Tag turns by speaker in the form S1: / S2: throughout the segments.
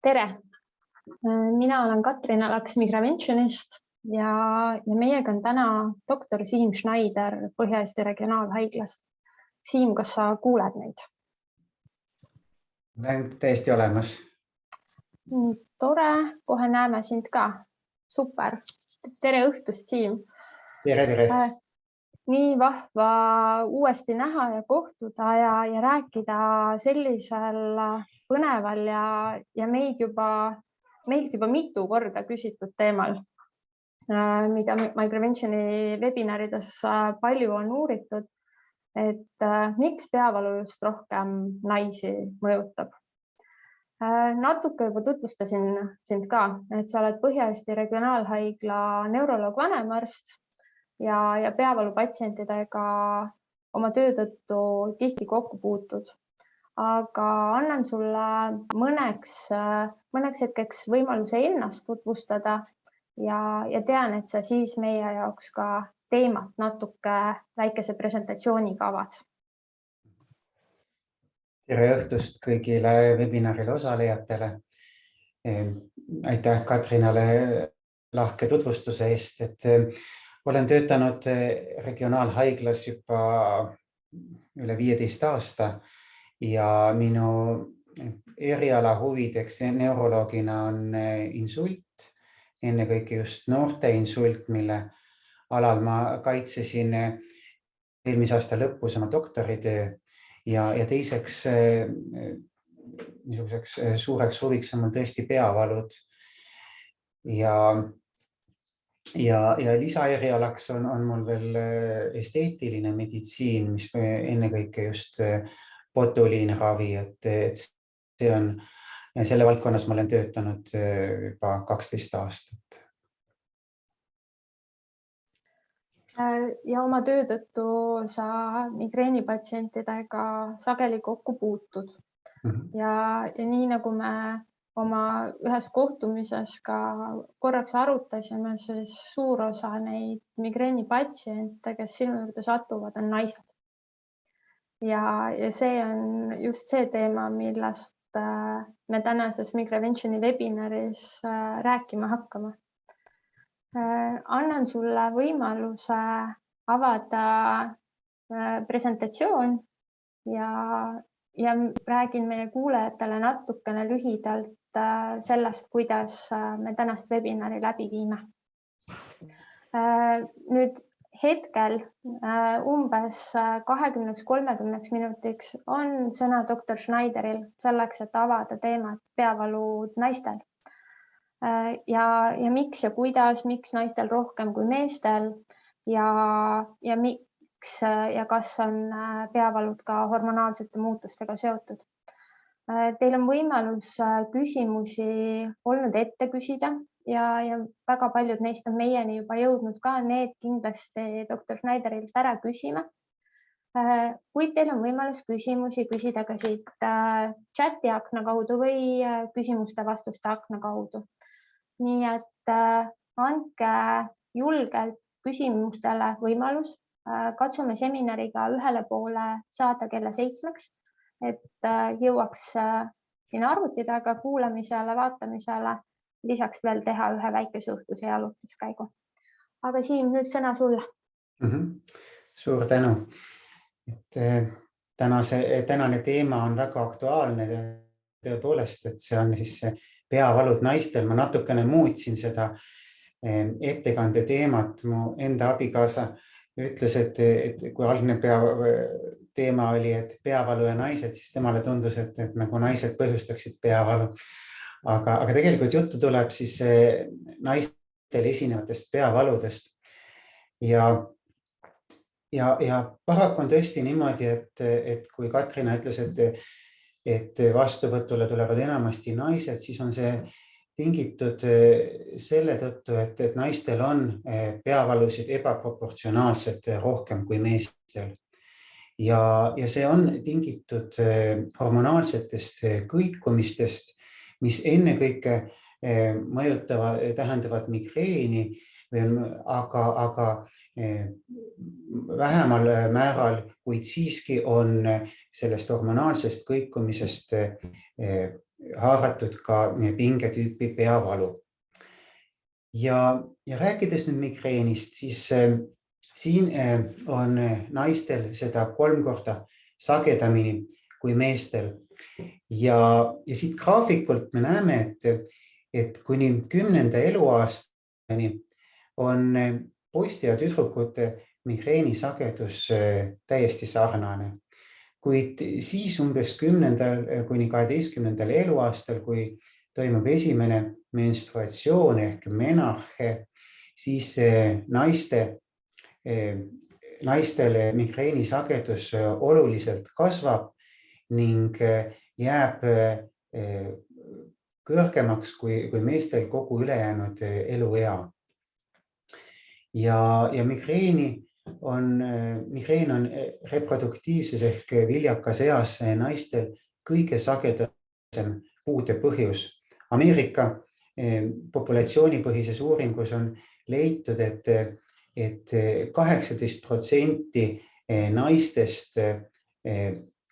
S1: Tere! Mina olen Katrin Alaks Migraventionist ja meiega on täna doktor Siim Schneider Põhja-Eesti Regionaalhaiglast. Siim, kas sa kuuled meid?
S2: Olen täiesti olemas.
S1: Tore, kohe näeme sind ka. Super. Tere õhtust, Siim.
S2: Tere.
S1: Nii vahva uuesti näha ja kohtuda ja rääkida sellisel põneval ja meilt juba mitu korda küsitud teemal, mida Migraventioni webinarides palju on uuritud, et miks peavalu just rohkem naisi mõjutab. Natuke juba tutvustasin sind ka, et sa oled Põhja-Eesti Regionaalhaigla neuroloog vanemarst ja peavalu patsientidega oma töö tõttu tihti kokku puutud. Aga annan sulle mõneks hetkeks võimaluse ennast tutvustada ja tean, et sa siis meie jaoks ka teemat natuke väikese presentatsiooniga avad.
S2: Tere õhtust kõigile webinarile osalejatele. Aitäh Katrinale lahke tutvustuse eest, et olen töötanud regionaalhaiglas juba üle 15 aasta ja minu eriala huvideks neuroloogina on insult, ennekõike just noorte insult, mille alal ma kaitsesin eelmise aasta lõpus oma doktoritöö ja teiseks niisuguseks suureks huviks on mul tõesti peavalud ja lisaerialaks on mul veel esteetiline meditsiin, mis ennekõike just botuliinravi, et see on, selle valdkonnas ma olen töötanud juba 12 aastat.
S1: Ja oma töö tõttu sa migreenipatsientidega sageli kokku puutud. Ja nii nagu me oma ühes kohtumises ka korraks arutasime, siis suur osa neid migreenipatsiente, kes sinu juurde satuvad, on naised. Ja see on just see teema, millest me tänases Migraventioni webinaris rääkima hakkame. Annan sulle võimaluse avada presentatsioon ja räägin meie kuulajatele natukene lühidalt sellest, kuidas me tänast webinari läbi viime. Nüüd hetkel umbes 20–30 minutiks on sõna doktor Schneideril selleks, et avada teemat peavalud naistel. Ja miks ja kuidas, miks naistel rohkem kui meestel ja miks ja kas on peavalud ka hormonaalsete muutustega seotud. Teil on võimalus küsimusi olnud ette küsida ja väga paljud neist on meieni juba jõudnud ka, need kindlasti doktor Schneiderilt ära küsime. Kuid teil on võimalus küsimusi küsida ka siit chati akna kaudu või küsimuste-vastuste akna kaudu. Nii et andke julgelt küsimustele võimalus. Katsume seminariga ühele poole saada kella 7, et jõuaks siin arvutidega kuulamisele, vaatamisele, lisaks veel teha ühe väikese õhtuse jalutuskäigu. Aga Siim, nüüd sõna sulle.
S2: Suur tänu. Tänane teema on väga aktuaalne tõepoolest, et see on siis peavalud naistel. Ma natukene muutsin seda ettekande teemat. Mu enda abikaasa ütles, et kui algne teema oli, et peavalu ja naised, siis temale tundus, et nagu naised põhjustaksid peavalu. Aga tegelikult juttu tuleb siis naistel esinevatest peavaludest. Ja paraku on tõesti niimoodi, et kui Katrina ütles, et vastuvõtule tulevad enamasti naised, siis on see tingitud selle tõttu, et naistel on peavalusid ebaproportsionaalselt rohkem kui meestel. Ja see on tingitud hormonaalsetest kõikumistest, mis ennekõike tähendavad migreeni, aga vähemal määral, kuid siiski on sellest hormonaalsest kõikumisest haaratud ka pingetüüpi peavalu. Ja rääkides nüüd migreenist, siis siin on naistel seda 3 korda sagedamini kui meestel. Ja siit graafikult me näeme, et kuni 10. eluaastani on poiste ja tüdrukute migreeni sagedus täiesti sarnane. Kuid siis umbes 10. kuni 12. eluaastal, kui toimub esimene menstruatsioon ehk menarhe, siis naistele migreeni sagedus oluliselt kasvab ning jääb kõrgemaks kui meestel kogu ülejäänud eluea. Ja migreen on reproduktiivses ehk viljakas eas naistel kõige sagedasem puude põhjus. Ameerika populatsioonipõhises uuringus on leitud, et 18% naistest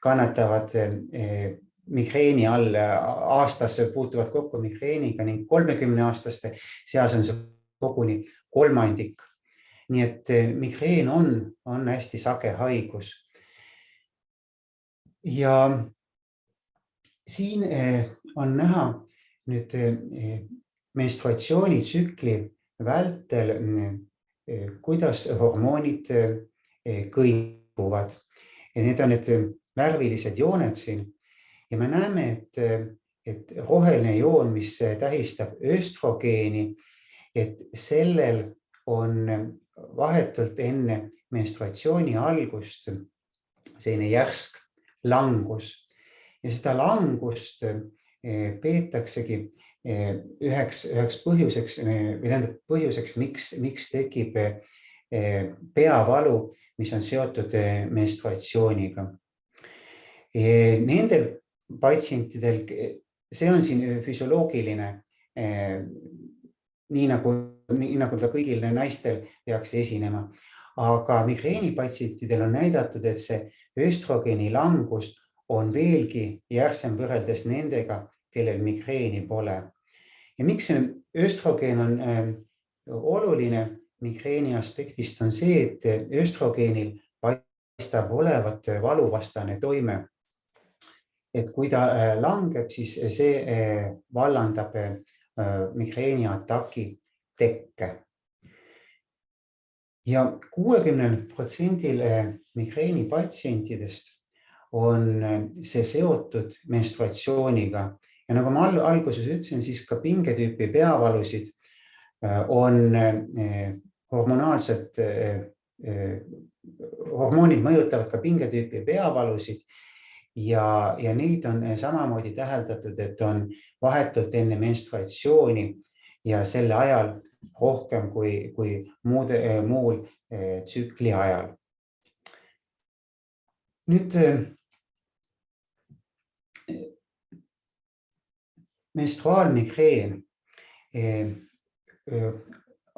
S2: kannatavad migreeni all, aastas puutuvad kokku migreeniga ning 30-aastaste seas on see koguni kolmandik. Nii et migreen on hästi sage haigus. Ja siin on näha nüüd menstruatsioonitsükli vältel, kuidas hormoonid kõiguvad. Ja need on need värvilised jooned siin. Ja me näeme, et roheline joon, mis tähistab östrogeeni, et sellel on vahetult enne menstruatsiooni algust selline järsk langus. Ja seda langust peetaksegi üheks põhjuseks, miks tekib peavalu, mis on seotud menstruatsiooniga. Nendel patsientidel, see on siin füsioloogiline, nii nagu ta kõigil naistel peaks esinema. Aga migreeni patsientidel on näidatud, et see östrogeeni langus on veelgi järsem võrreldes nendega, kellel migreeni pole. Ja miks see östrogeen on oluline migreeni aspektist on see, et östrogeenil paistab olevat valuvastane toime. Et kui ta langeb, siis see vallandab migreeni ataki tekke. Ja 60% migreeni patsientidest on see seotud menstruatsiooniga. Ja nagu ma alguses ütlesin, siis ka pingetüüpi peavalusid on hormonaalsed, hormoonid mõjutavad ka pingetüüpi peavalusid ja neid on samamoodi täheldatud, et on vahetult enne menstruatsiooni ja selle ajal rohkem kui muul tsükli ajal. Nüüd menstruaalmigreen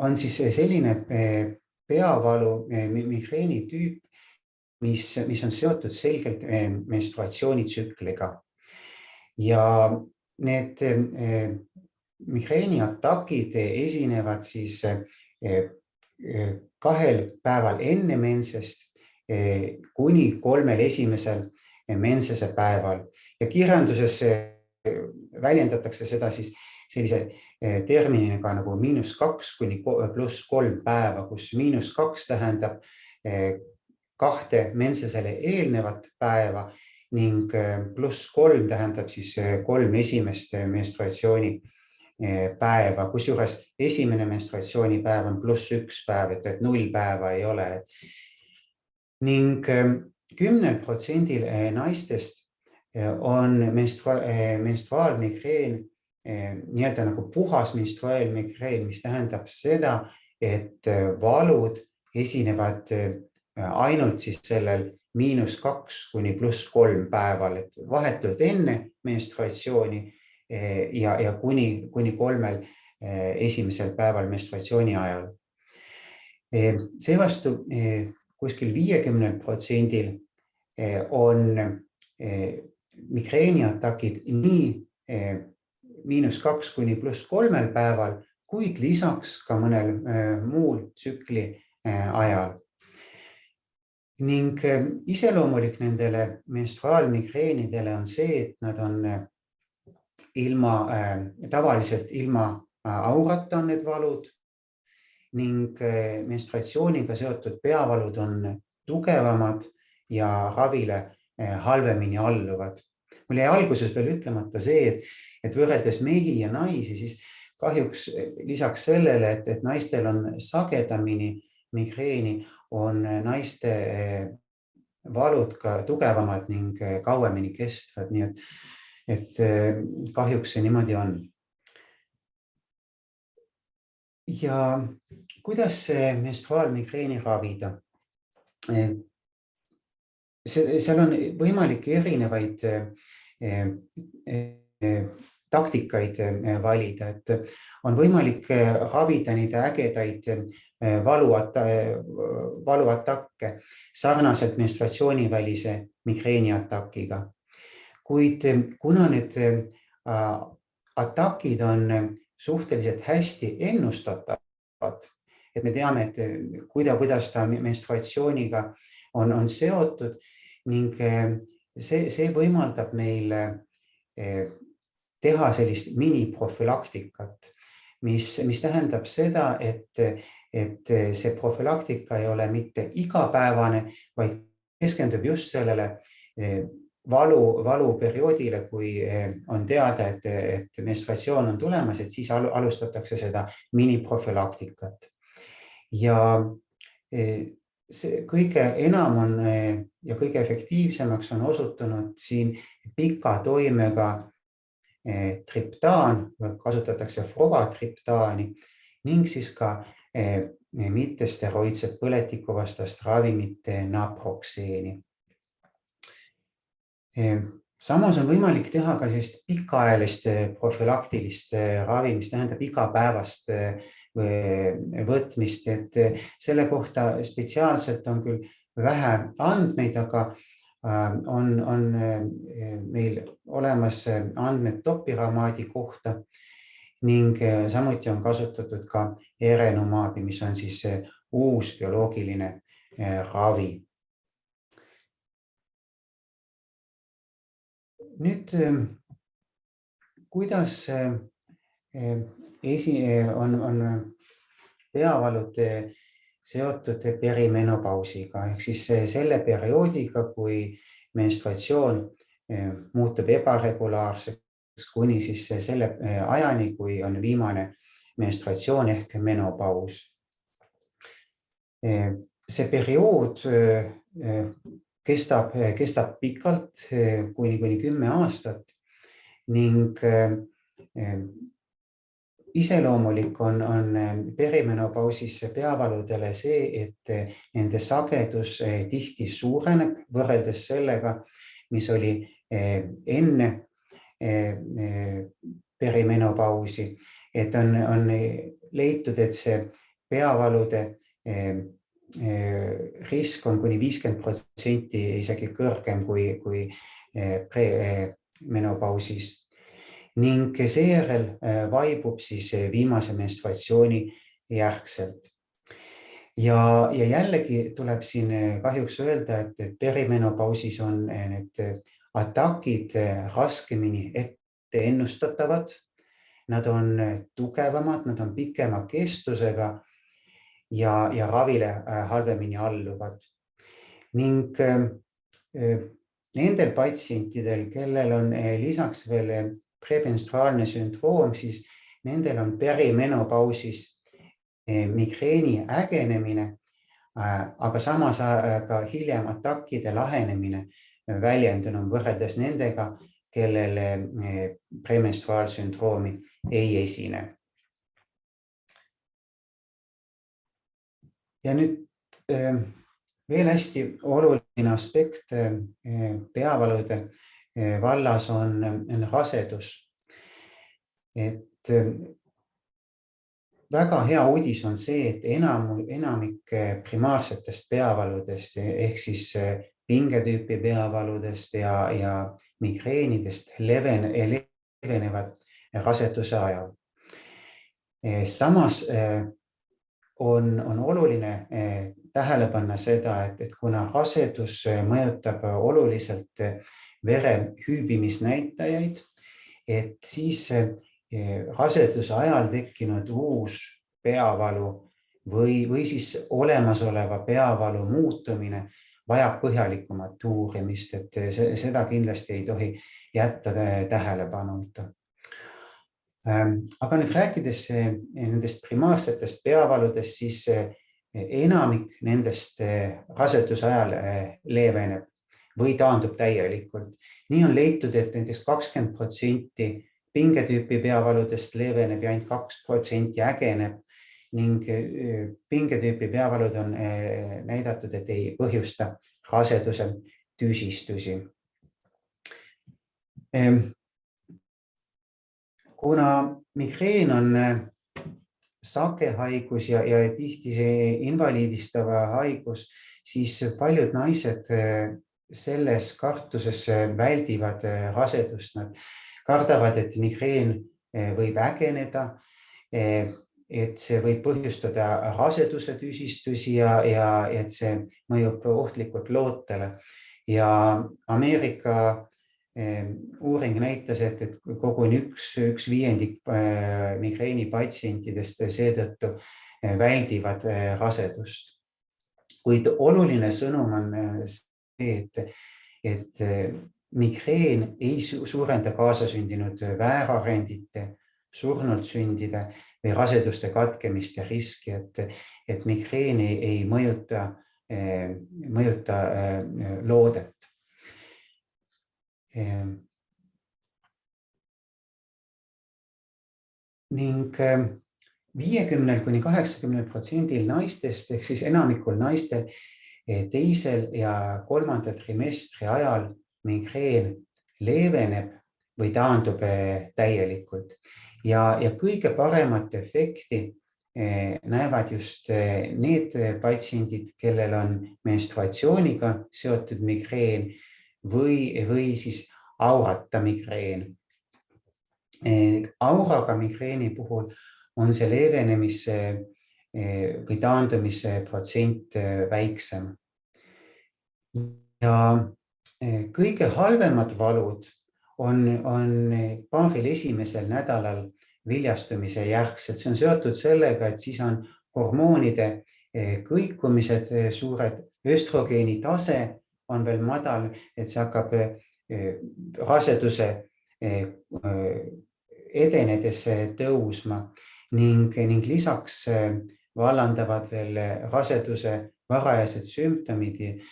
S2: on siis selline peavalu migreeni tüüp, mis on seotud selgelt menstruatsioonitsükliga. Ja need migreeniatakid esinevad siis 2 päeval enne mensest kuni 3 esimesel mensese päeval. Ja kirjanduses väljendatakse seda siis sellise terminiga nagu -2 kuni +3 päeva, kus -2 tähendab 2 mensesele eelnevat päeva ning +3 tähendab siis 3 esimest menstruatsiooni päeva, kusjuures esimene menstruatsioonipäev on +1 päev, et 0 päeva ei ole. Ning 10% naistest on menstruaalmigreen nii-öelda nagu puhas menstruaalmigreen, mis tähendab seda, et valud esinevad ainult siis sellel -2 kuni +3 päeval, et vahetult enne menstruatsiooni ja kuni 3 esimesel päeval menstruatsiooni ajal. Seevastu kuskil 50% on migreeniatakid nii -2 kuni +3 päeval, kuid lisaks ka mõnel muul tsükli ajal. Ning iseloomulik nendele menstruaalmigreenidele on see, et nad on tavaliselt ilma aurata on need valud ning menstruatsiooniga seotud peavalud on tugevamad ja ravile halvemini alluvad. Mul jäi alguses veel ütlemata see, et võrreldes mehi ja naisi, siis kahjuks lisaks sellele, et naistel on sagedamini migreeni, on naiste valud ka tugevamad ning kauemini kestvad, nii et kahjuks see niimoodi on. Ja kuidas menstruaalmigreeni ravida? Seal on võimalik erinevaid taktikaid valida, et on võimalik ravida neid ägedaid valuatakke sarnaselt menstruatsioonivälise migreeniatakiga. Kuid kuna need atakid on suhteliselt hästi ennustatavad, et me teame, et kuidas ta menstruatsiooniga on seotud ning see võimaldab meil teha sellist miniprofülaktikat, mis tähendab seda, et see profülaktika ei ole mitte igapäevane, vaid keskendub just sellele valuperioodile, kui on teada, et menstruatsioon on tulemas, et siis alustatakse seda miniprofülaktikat. Ja see kõige enam on ja kõige efektiivsemaks on osutunud siin pika toimega triptaan, kasutatakse frovatriptaani ning siis ka mittesteroidset põletikuvastast ravimit naproxeeni. Samas on võimalik teha ka sellist pikaajalist profülaktilist ravi, mis tähendab igapäevast võtmist, et selle kohta spetsiaalselt on küll vähe andmeid, aga on meil olemas andmed topiramaadi kohta ning samuti on kasutatud ka erenumaabi, mis on siis uus bioloogiline ravi. Nüüd, kuidas on peavalud seotud perimenopausiga ehk siis selle perioodiga, kui menstruatsioon muutub ebaregulaarseks kuni siis selle ajani, kui on viimane menstruatsioon ehk menopaus. See periood kestab pikalt, kuni 10 aastat ning iseloomulik on perimenopausis peavaludele see, et nende sagedus tihti suureneb võrreldes sellega, mis oli enne perimenopausi, et on leitud, et see peavalude risk on kuni 50% isegi kõrgem kui premenopausis. Ning seejärel vaibub siis viimase menstruatsiooni järgselt. Ja jällegi tuleb siin kahjuks öelda, et perimenopausis on need atakid raskemini ette ennustatavad, nad on tugevamad, nad on pikema kestusega ja ravile halvemini alluvad. Ning nendel patsientidel, kellel on lisaks veel premenstruaalne sündroom, siis nendel on perimenopausis migreeni ägenemine, aga samas ka hiljem atakkide lahenemine väljendunum võrreldes nendega, kellele premenstruaalsündroomi ei esine. Ja nüüd veel hästi oluline aspekt peavalude vallas on rasedus. Et väga hea uudis on see, et enamik primaarsetest peavaludest ehk siis pingetüüpi peavaludest ja migreenidest leevenevad raseduse ajal. Samas on oluline tähele panna seda, et kuna rasedus mõjutab oluliselt vere hüübimisnäitajaid, et siis raseduse ajal tekkinud uus peavalu või siis olemasoleva peavalu muutumine vajab põhjalikumat uurimist, et seda kindlasti ei tohi jätta tähelepanuta. Aga nüüd rääkides nendest primaarsetest peavaludest, siis enamik nendest raseduse ajal leeveneb või taandub täielikult. Nii on leitud, et näiteks 20% pingetüüpi peavaludest leeveneb ja ainult 2% ägeneb ning pingetüüpi peavalud on näidatud, et ei põhjusta raseduse tüsistusi. Kuna migreen on sage haigus ja tihti see invaliidistava haigus, siis paljud naised selles kartuses väldivad rasedust. Nad kardavad, et migreen võib ägeneda, et see võib põhjustada raseduse tüsistusi ja et see mõjub ohtlikult lootele. Ja Ameerika uuring näitas, et koguni üks viiendik migreeni patsientidest seetõttu väldivad rasedust. Kuid oluline sõnum on see, et migreen ei suurenda kaasasündinud väärarendite, surnult sündide või raseduste katkemiste riski, et migreen ei mõjuta loodet. Ning 50–80% naistest ehk siis enamikul naistel teisel ja kolmandal trimestri ajal migreen leeveneb või taandub täielikult ja kõige paremat efekti näevad just need patsiendid, kellel on menstruatsiooniga seotud migreen või siis aurata migreen. Auraga migreeni puhul on see leevenemise või taandumise protsent väiksem. Ja kõige halvemad valud on paaril esimesel nädalal viljastumise järgselt. See on seotud sellega, et siis on hormoonide kõikumised suured, östrogeeni tase on veel madal, et see hakkab raseduse edenedes tõusma ning lisaks vallandavad veel raseduse varajased sümptomid,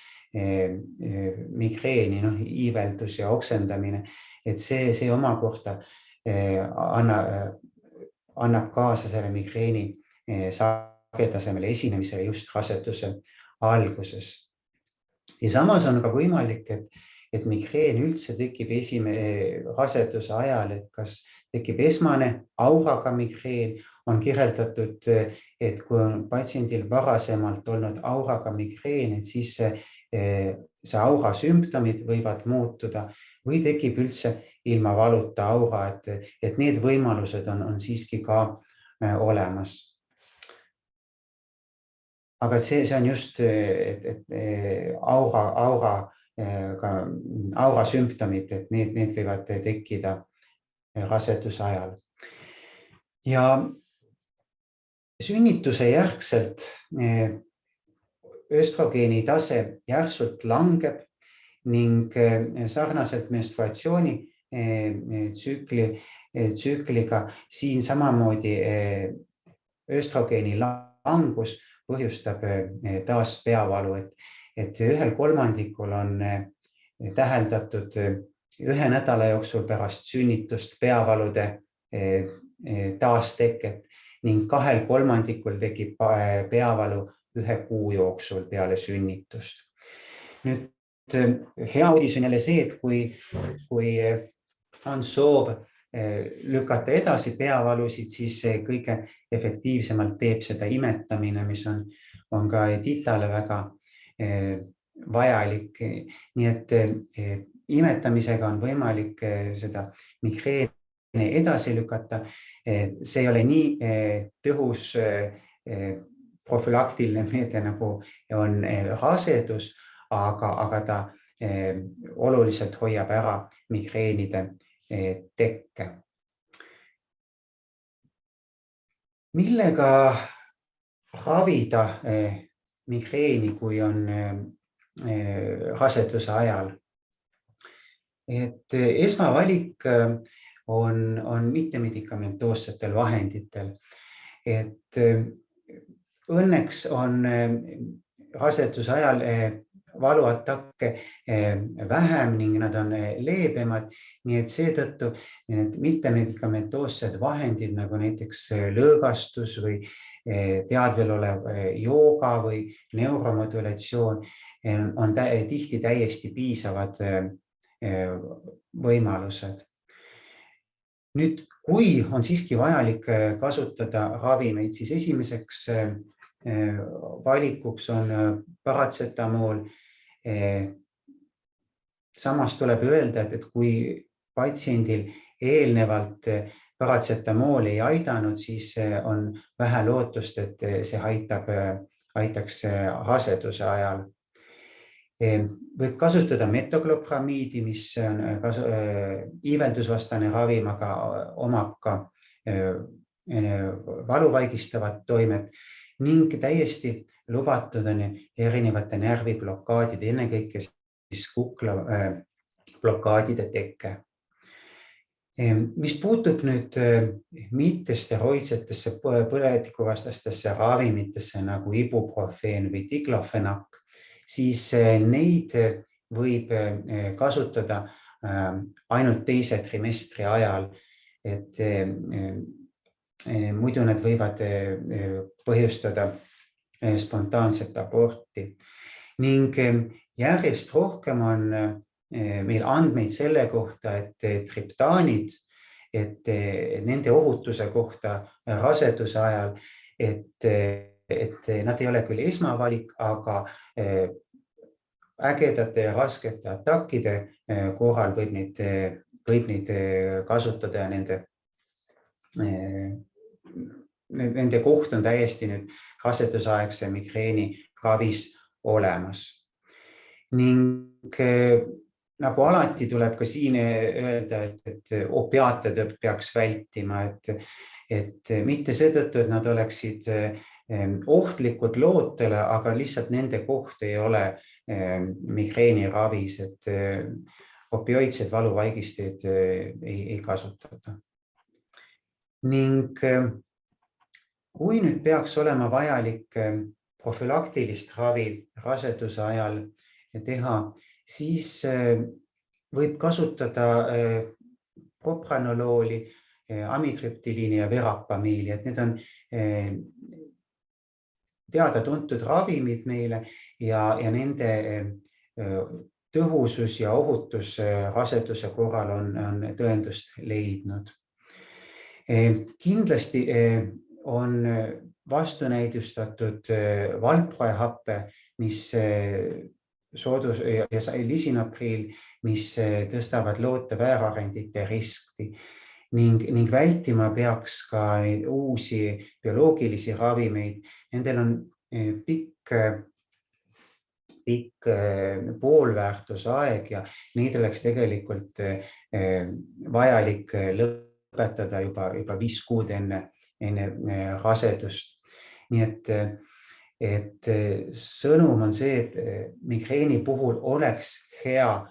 S2: migreeni, iiveldus ja oksendamine, et see omakorda annab kaasa selle migreeni sagedasemale esinemisele just raseduse alguses. Ja samas on ka võimalik, et migreen üldse tekib raseduse ajal, et kas tekib esmane auraga migreen, on kirjeldatud, et kui on patsiendil varasemalt olnud auraga migreen, et siis see aura sümptomid võivad muutuda või tekib üldse ilma valuta aura, et need võimalused on siiski ka olemas. Aga see on just, et aura sümptomid, et need võivad tekkida raseduse ajal. Ja sünnituse järgselt östrogeeni tase järsult langeb ning sarnaselt menstruatsiooni tsükliga siin samamoodi östrogeeni langus põhjustab taas peavalu, et 1/3 on täheldatud 1 nädala jooksul pärast sünnitust peavalude taasteket ning 2/3 tekib peavalu 1 kuu jooksul peale sünnitust. Nüüd hea uudis on jälle see, et kui on soov lükata edasi peavalusid, siis kõige efektiivsemalt teeb seda imetamine, mis on ka titale väga vajalik. Nii et imetamisega on võimalik seda migreeni edasi lükata. See ei ole nii tõhus profülaktiline meede nagu on rasedus, aga ta oluliselt hoiab ära migreenide tekke. Millega ravida migreeni, kui on raseduse ajal? Esmavalik on mittemedikamentoossetel vahenditel. Õnneks on raseduse ajal valuatakke vähem ning nad on leebemad, nii et seetõttu need mittemedicamentoossed vahendid nagu näiteks lõõgastus või teadvel olev jooga või neuromodulatsioon on tihti täiesti piisavad võimalused. Nüüd, kui on siiski vajalik kasutada ravimeid, siis esimeseks valikuks on paratsetamool. Samas tuleb öelda, et kui patsiendil eelnevalt paratsetamool ei aidanud, siis on vähe lootust, et see aitaks raseduse ajal. Võib kasutada metokloppramiidi, mis on iiveldusvastane ravim, aga omab ka valuvaigistavat toimet ning täiesti lubatud on erinevate närviblokaadide, ennekõike siis kuklablokaadide tekke. Mis puutub nüüd mittesteroidsetesse põletikuvastastesse ravimitesse nagu ibuprofeen või diklofenak, siis neid võib kasutada ainult teise trimestri ajal, et muidu nad võivad põhjustada spontaanset aborti. Ning järjest rohkem on meil andmeid selle kohta, et triptaanid, et nende ohutuse kohta raseduse ajal, et nad ei ole küll esmavalik, aga ägedate ja raskete atakkide korral võib neid kasutada ja nende koht on täiesti nüüd rasedusaegse migreeni ravis olemas. Ning nagu alati tuleb ka siin öelda, et opiaate peaks vältima, et mitte seetõttu, et nad oleksid ohtlikud lootele, aga lihtsalt nende koht ei ole migreeni ravis, et opioidseid valuvaigisteid ei kasutata. Ning kui nüüd peaks olema vajalik profülaktilist ravi raseduse ajal teha, siis võib kasutada propranolooli, amitriptiliini ja verapamiili, et need on teada-tuntud ravimid meile ja nende tõhusus ja ohutus raseduse korral on tõendust leidnud. Kindlasti on vastunäidustatud valproehappe, mis ja lisinapriil, mis tõstavad loote väärarendite riski ning vältima peaks ka neid uusi bioloogilisi ravimeid. Nendel on pikk poolväärtusaeg ja neid oleks tegelikult vajalik lõpetada juba 5 kuud enne rasedust. Nii et sõnum on see, et migreeni puhul oleks hea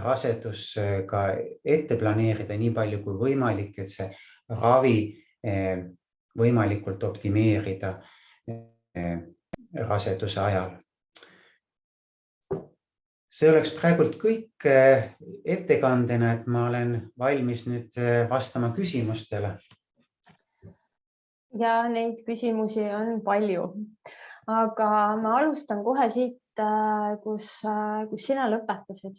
S2: rasedus ka ette planeerida nii palju kui võimalik, et see ravi võimalikult optimeerida raseduse ajal. See oleks praegult kõik ettekandena, et ma olen valmis nüüd vastama küsimustele.
S1: Ja neid küsimusi on palju, aga ma alustan kohe siit, kus sina lõpetasid.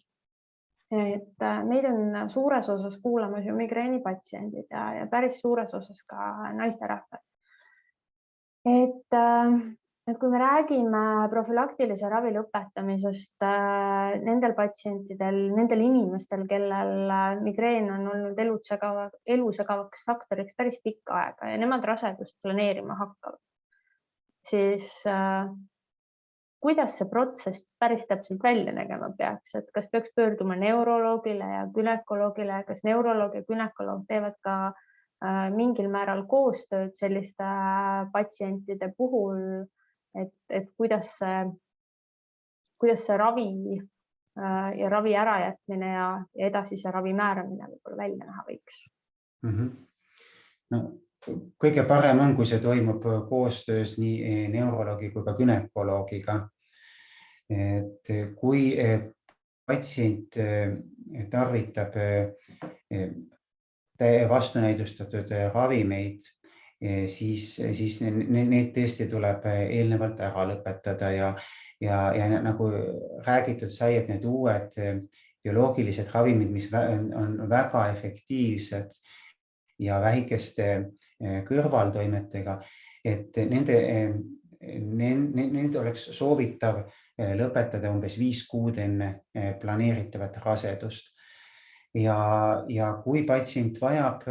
S1: Et meid on suures osas kuulamas ju migreeni patsiendid ja päris suures osas ka naisterahvad. Et Et kui me räägime profülaktilise ravi lõpetamisest nendel patsientidel, nendel inimestel, kellel migreen on olnud elusegavaks faktoriks päris pikka aega ja nemad rasedust planeerima hakkavad, siis kuidas see protsess päris täpselt välja nägema peaks, et kas peaks pöörduma neuroloogile ja gümnakoloogile, kas neuroloog ja gümnakoloog teevad ka mingil määral koostööd selliste patsientide puhul, et kuidas see ravi ja ravi ärajätmine ja edasise ravi määramine võib-olla välja näha võiks?
S2: No, kõige parem on, kui see toimub koostöös nii neuroloogi kui ka günekoloogiga. Et kui patsient tarvitab vastunäidustatud ravimeid, siis need tõesti tuleb eelnevalt ära lõpetada ja nagu räägitud sai, et need uued bioloogilised ravimid, mis on väga efektiivsed ja väikeste kõrvaltoimetega, et nende oleks soovitav lõpetada umbes 5 kuud enne planeeritavat rasedust. Ja kui patsient vajab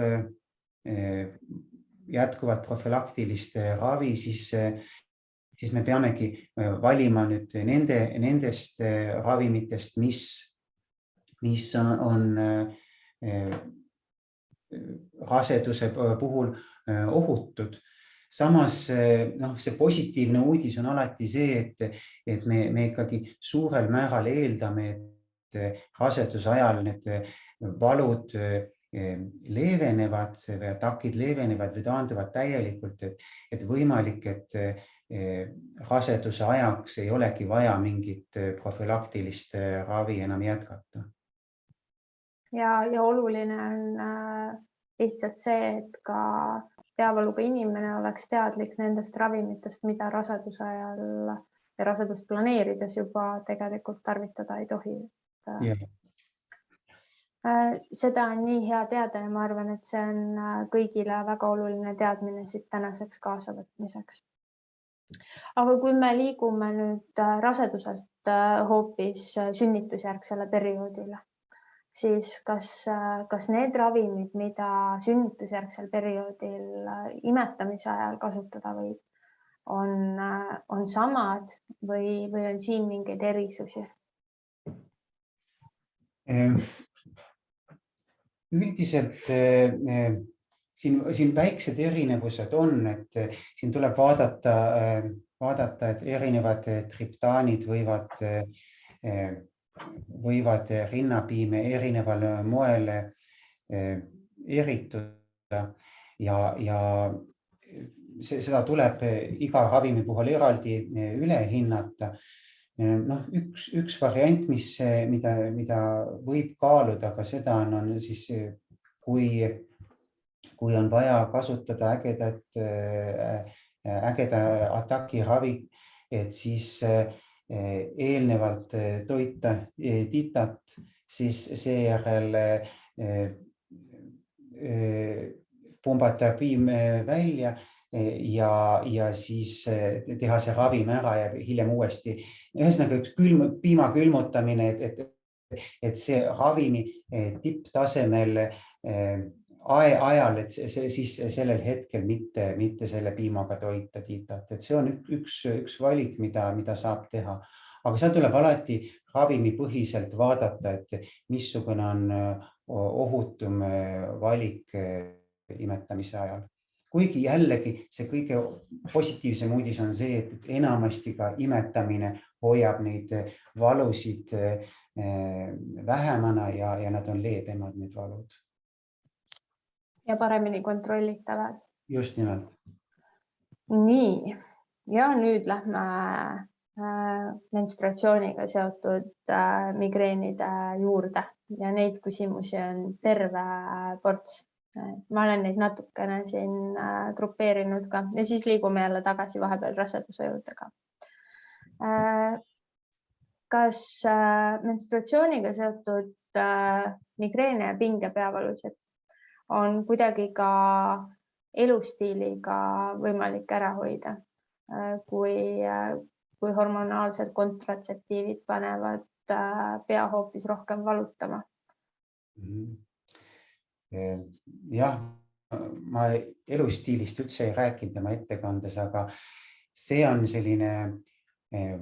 S2: jätkuvat profülaktilist ravi, siis me peamegi valima nüüd nendest ravimitest, mis on raseduse puhul ohutud. Samas see positiivne uudis on alati see, et me ikkagi suurel määral eeldame, et raseduse ajal need valud leevenevad, atakid leevenevad või taanduvad täielikult, et võimalik, et raseduse ajaks ei olegi vaja mingit profülaktilist ravi enam jätkata.
S1: Ja oluline on lihtsalt see, et ka peavaluga inimene oleks teadlik nendest ravimitest, mida raseduse ajal ja rasedust planeerides juba tegelikult tarvitada ei tohi. Seda on nii hea teada ja ma arvan, et see on kõigile väga oluline teadmine siit tänaseks kaasavõtmiseks. Aga kui me liigume nüüd raseduselt hoopis sünnitusjärgsele perioodile, siis kas need ravimid, mida sünnitusjärgsel perioodil imetamise ajal kasutada võib, on samad või on siin mingeid erisusi?
S2: Üldiselt siin väiksed erinevused on, et siin tuleb vaadata, et erinevad triptaanid võivad rinnapiime erineval moel erituda ja seda tuleb iga ravimi puhul eraldi üle hinnata. Üks variant, mida võib kaaluda, aga seda on siis, kui on vaja kasutada ägeda ataki ravi, et siis eelnevalt toita titat, siis seejärel pumbata piim välja ja siis teha see ravim ära ja hiljem uuesti. Ühesõnaga üks piima külmutamine, et see ravimi tipptasemel ajal, et siis sellel hetkel mitte selle piimaga toita titat. Et see on üks valik, mida saab teha. Aga seal tuleb alati ravimipõhiselt vaadata, et missugune on ohutum valik imetamise ajal. Kuigi jällegi see kõige positiivsem uudis on see, et enamasti ka imetamine hoiab neid valusid vähemana ja nad on leebemad, need valud.
S1: Ja paremini kontrollitavad.
S2: Just nimelt.
S1: Nii, ja nüüd lähme menstruatsiooniga seotud migreenide juurde ja neid küsimusi on terve ports. Ma olen neid natukene siin grupeerinud ka ja siis liigume jälle tagasi vahepeal raseduse juurde ka. Kas menstruatsiooniga seotud migreene ja pingepeavalusid on kuidagi ka elustiiliga võimalik ära hoida? kui hormonaalsed kontratseptiivid panevad pea hoopis rohkem valutama.
S2: Jah, ma elustiilist üldse ei rääkinud tema ettekandes, aga see on selline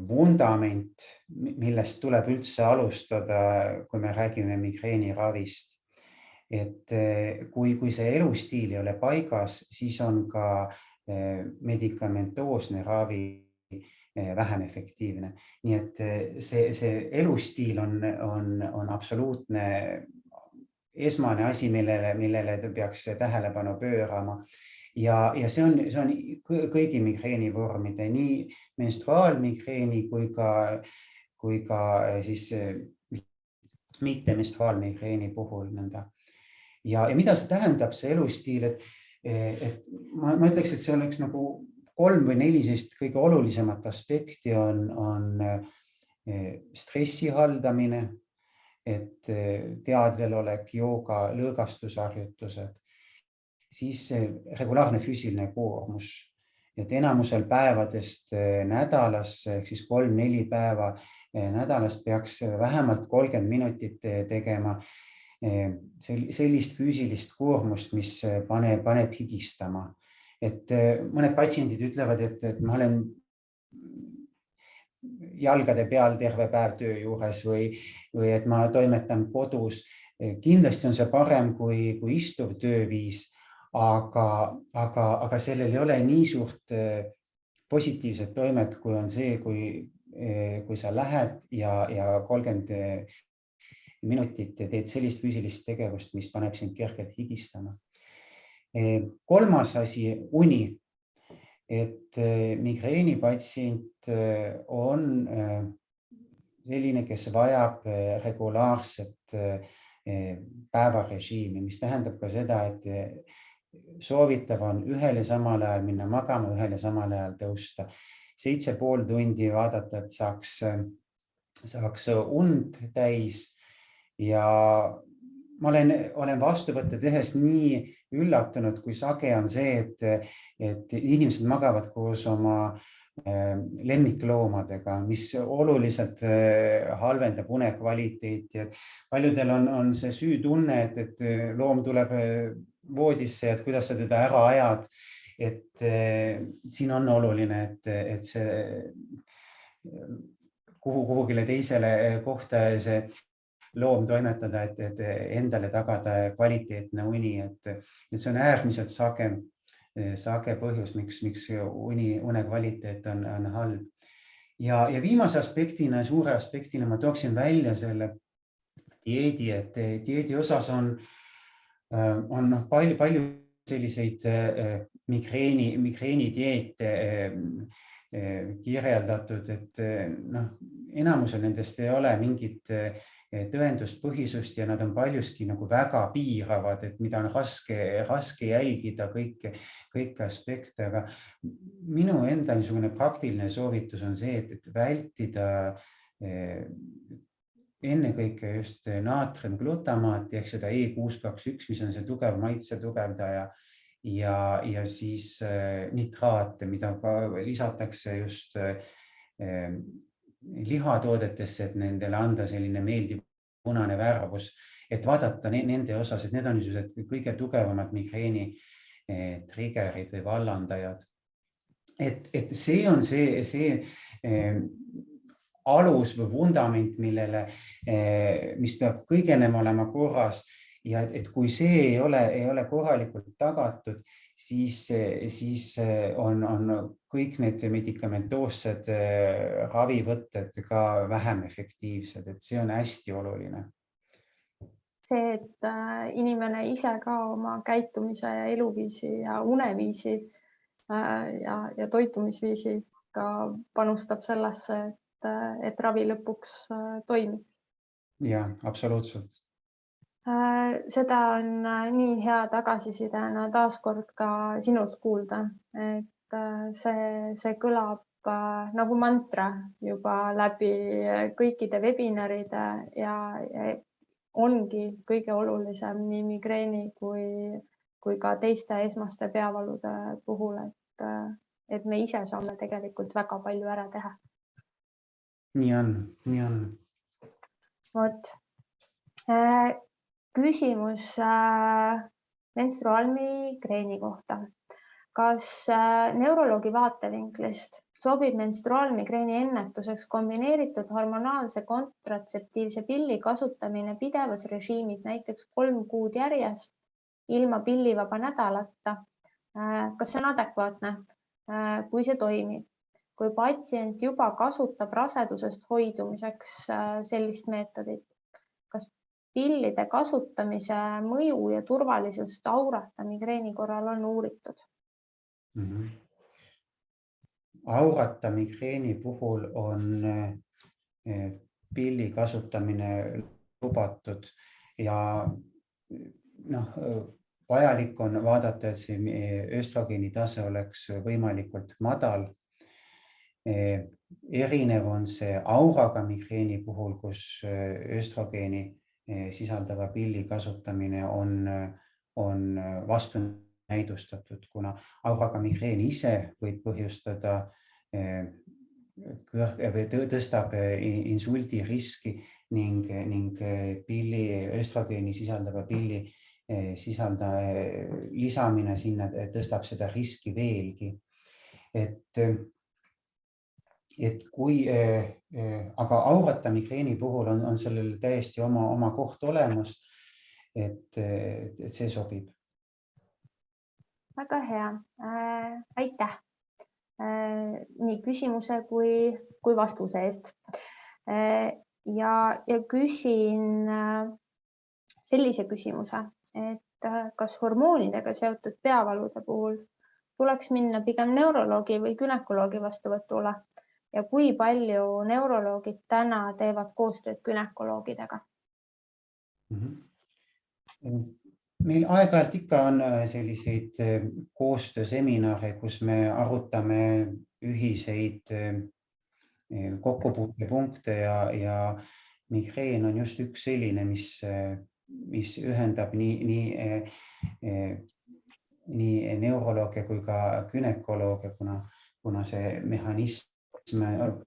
S2: vundament, millest tuleb üldse alustada, kui me räägime migreeniravist. Et kui see elustiil ei ole paigas, siis on ka medikamentoosne ravi vähem efektiivne. Nii et see elustiil on absoluutne esmane asi, millele peaks tähelepanu pöörama. Ja see on kõigi migreenivormide, nii menstruaalmigreeni kui ka siis mitte menstruaalmigreeni puhul nõnda. Ja mida see tähendab, see elustiil, et ma ütleks, et see oleks nagu 3 või 4 sellist kõige olulisemat aspekti on stressi haldamine, et teadvelolek, jooga, lõõgastusharjutused, siis regulaarne füüsiline koormus, et enamusel päevadest nädalas, ehk siis 3-4 päeva nädalas peaks vähemalt 30 minutit tegema sellist füüsilist koormust, mis paneb higistama. Et mõned patsiendid ütlevad, et ma olen jalgade peal terve päev töö juures või et ma toimetan kodus. Kindlasti on see parem kui istuv tööviis, aga sellel ei ole nii suurt positiivset toimet, kui on see, kui sa lähed ja 30 minutit teed sellist füüsilist tegevust, mis paneb sind kergelt higistama. Kolmas asi, uni. Et migreenipatsient on selline, kes vajab regulaarset päevarežiimi, mis tähendab ka seda, et soovitav on ühel ja samal ajal minna magama, ühel ja samal ajal tõusta. 7,5 tundi vaadata, et saaks und täis. Ja ma olen vastuvõtte tehes nii üllatunud, kui sage on see, et inimesed magavad koos oma lemmikloomadega, mis oluliselt halvendab unekvaliteeti. Paljudel on see süütunne, et loom tuleb voodisse ja kuidas sa teda ära ajad. Et siin on oluline, et see kuhugile teisele kohta see loom toimetada, et endale tagada kvaliteetne uni, et see on äärmiselt sage põhjus, miks une kvaliteet on halb. Ja viimase aspektina, suure aspektina ma tooksin välja selle dieedi, et dieedi osas on palju selliseid migreeni dieete kirjeldatud, et enamusel nendest ei ole mingit tõenduspõhisust ja nad on paljuski nagu väga piiravad, et mida on raske jälgida kõiki aspekte, aga minu enda niisugune praktiline soovitus on see, et vältida ennekõike just naatriumglutamaati ehk seda E621, mis on see tugev maitse tugevdaja ja siis nitraate, mida ka lisatakse just lihatoodetesse, et nendele anda selline meeldiv punane värvus, et vaadata nende osas, et need on kõige tugevamad migreeni triggerid või vallandajad. Et see on see alus või vundament, mis peab kõigenema olema korras ja et kui see ei ole korralikult tagatud, siis on kõik need medicamentoossed ravivõtted ka vähem efektiivsed, et see on hästi oluline.
S1: See, et inimene ise ka oma käitumise ja eluviisi ja uneviisi ja toitumisviisi ka panustab sellesse, et ravi lõpuks toimib.
S2: Ja, absoluutselt.
S1: Seda on nii hea tagasisidena taaskord ka sinult kuulda, et see kõlab nagu mantra juba läbi kõikide webinaride ja ongi kõige olulisem nii migreeni kui ka teiste esmaste peavalude puhul, et me ise saame tegelikult väga palju ära teha.
S2: Nii on, nii on.
S1: Vot. Küsimus menstruaalmigreeni kohta. Kas neuroloogi vaatevinklist sobib menstruaalmigreeni ennetuseks kombineeritud hormonaalse kontratseptiivse pilli kasutamine pidevas režiimis, näiteks 3 kuud järjest ilma pillivaba nädalata? Kas see on adekvaatne, kui see toimib? Kui patsient juba kasutab rasedusest hoidumiseks sellist meetodit, kas pillide kasutamise mõju ja turvalisust aurata migreeni korral on uuritud?
S2: Aurata migreeni puhul on pilli kasutamine lubatud ja vajalik on vaadata, et see östrogeeni tase oleks võimalikult madal. Erinev on see auraga migreeni puhul, kus östrogeeni sisaldava pilli kasutamine on vastunäidustatud, kuna auraga migreen ise võib põhjustada tõstab insuldi riski ning östrogeeni sisaldava pilli lisamine sinna tõstab seda riski veelgi. Aga aurata migreeni puhul on sellel täiesti oma koht olemas, et see sobib.
S1: Väga hea. Aitäh nii küsimuse kui vastuse eest. Ja küsin sellise küsimuse, et kas hormoonidega seotud peavalude puhul tuleks minna pigem neuroloogi või günekoloogi vastuvõtule ja kui palju neuroloogid täna teevad koostööd gynekoloogidega?
S2: Meil aeg-ajalt ikka on selliseid koostööseminare, kus me arutame ühiseid kokkupuutepunkte ja migreen on just üks selline, mis ühendab nii neuroloogia kui ka günekoloogia, kuna see mehhanism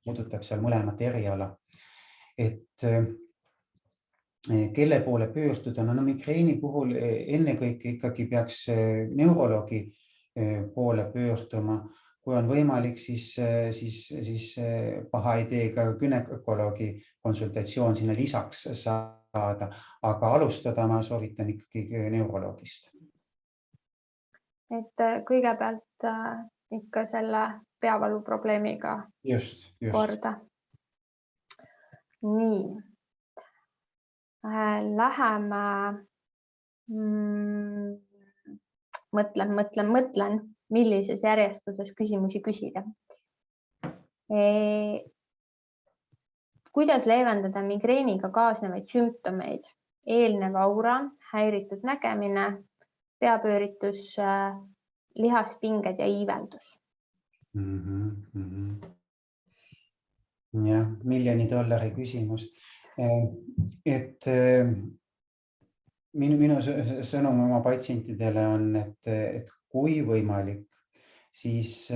S2: puudutab seal mõlemat eriala. Kelle poole pöörduda? Migreeni puhul ennekõike ikkagi peaks neuroloogi poole pöörduma. Kui on võimalik, siis paha ideega günekoloogi konsultatsioon sinna lisaks saada, aga alustada ma soovitan ikkagi neuroloogist.
S1: Et kõigepealt ikka selle peavalu probleemiga korda. Nii. Läheme, mõtlen, millises järjestuses küsimusi küsida. Kuidas leevendada migreeniga kaasnevaid sümptomeid? Eelnev aura, häiritud nägemine, peapööritus, lihaspinged ja iiveldus.
S2: Jah, $1 000 000 küsimus. Minu sõnum oma patsientidele on, et kui võimalik, siis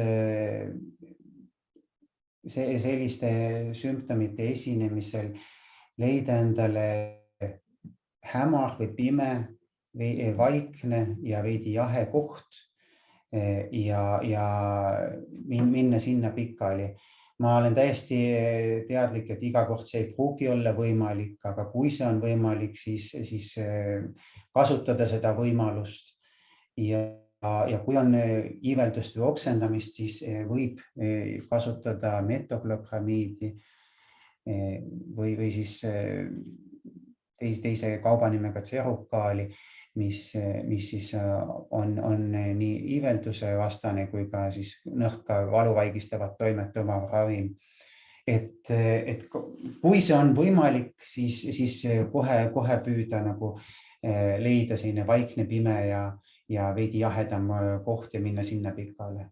S2: selliste sümptomite esinemisel leida endale hämar või pime, vaikne ja veidi jahe koht ja minna sinna pikali. Ma olen täiesti teadlik, et iga kord see ei pruugi olla võimalik, aga kui see on võimalik, siis kasutada seda võimalust. Ja kui on iiveldust või oksendamist, siis võib kasutada metokloppramiidi või siis teise kaubanimega Cerucaali, mis siis on nii iivelduse vastane kui ka siis nõrka valuvaigistavat toimet omav ravim. Et kui see on võimalik, siis kohe püüda leida selline vaikne pime ja veidi jahedam koht ja minna sinna pikale.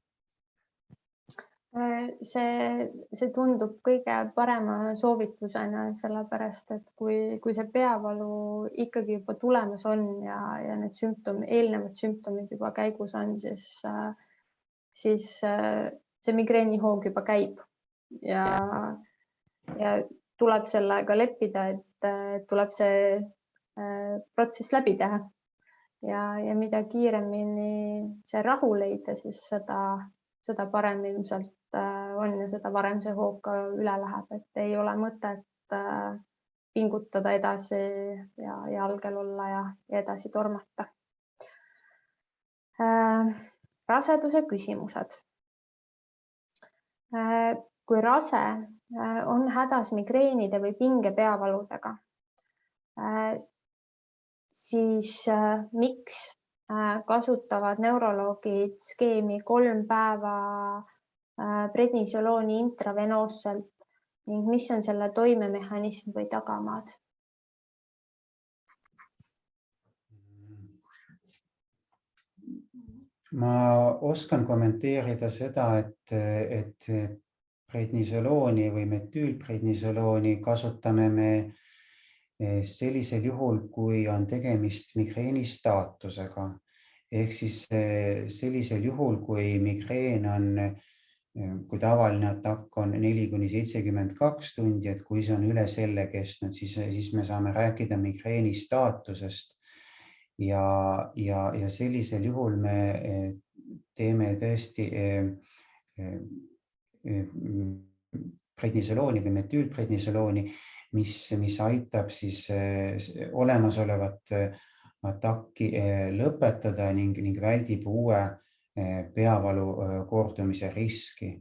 S1: See tundub kõige parema soovitusena, sellepärast, et kui see peavalu ikkagi juba tulemas on ja need eelnevad sümptomid juba käigus on, siis see migreenihoog juba käib ja tuleb sellega leppida, et tuleb see protsess läbi teha. Ja mida kiiremini see rahu leida, siis seda parem ilmselt on ja seda varem see hoog ka üle läheb, et ei ole mõtet pingutada edasi ja jalgel olla ja edasi tormata. Raseduse küsimused. Kui rase on hädas migreenide või pingepeavaludega, siis miks kasutavad neuroloogid skeemi 3 päeva prednisolooni intravenoosselt ning mis on selle toimemehhanism või tagamaad?
S2: Ma oskan kommenteerida seda, et prednisolooni või metüülprednisolooni kasutame me sellisel juhul, kui on tegemist migreeni staatusega. Ehk siis sellisel juhul, kui migreen on, kui tavaline atakk on 4–72 tundi, et kui see on üle selle kestnud, siis me saame rääkida migreeni staatusest. Ja sellisel juhul me teeme tõesti prednisolooni või metüülprednisolooni, mis aitab siis olemasolevat atakki lõpetada ning väldib uue peavalu kordumise riski.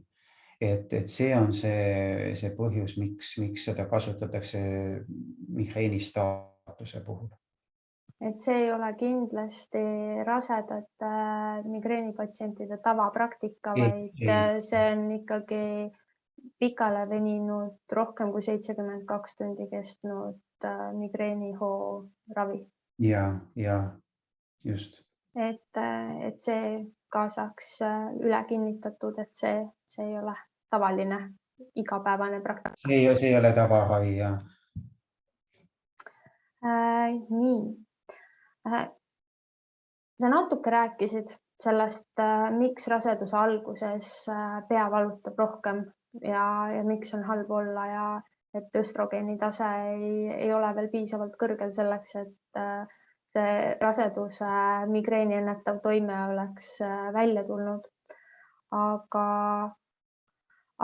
S2: Et see on see põhjus, miks seda kasutatakse migreeni staatuse puhul.
S1: Et see ei ole kindlasti rasedate migreenipatsientide tavapraktika, vaid see on ikkagi pikale veninud rohkem kui 72 tundi kestnud migreenihoo ravi.
S2: Ja, just.
S1: Et see kaasaks üle kinnitatud, et see ei ole tavaline igapäevane praktika.
S2: See ei ole tavaravi, jah.
S1: Nii. Sa natuke rääkisid sellest, miks raseduse alguses pea valutab rohkem ja miks on halb olla ja et östrogeeni tase ei ole veel piisavalt kõrgel selleks, et see raseduse migreeni ennetav toime oleks välja tulnud.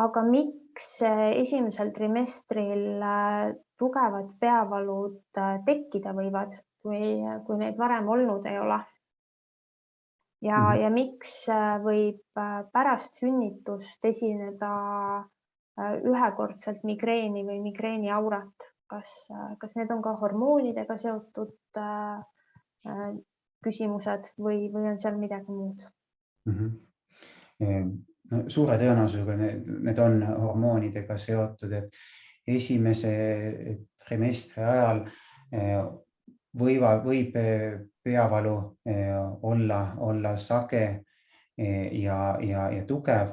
S1: Aga miks esimesel trimestril tugevad peavalud tekkida võivad, kui neid varem olnud ei ole? Ja miks võib pärast sünnitust esineda ühekordselt migreeni või migreeni aurat? Kas need on ka hormoonidega seotud küsimused või on seal midagi muud?
S2: Suure tõenäosusega need on hormoonidega seotud, et esimese trimestri ajal võib peavalu olla sage ja tugev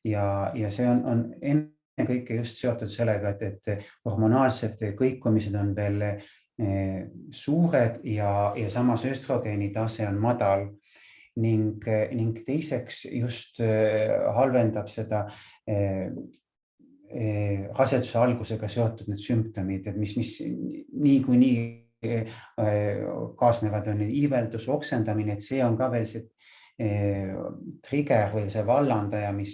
S2: ja see on ennekõike just seotud sellega, et hormonaalsed kõikumised on veel suured ja samas östrogeeni tase on madal ning teiseks just halvendab seda raseduse algusega seotud need sümptomid, et mis niikuinii kaasnevad on iiveldus, oksendamine, et see on ka veel see trigger või see vallandaja, mis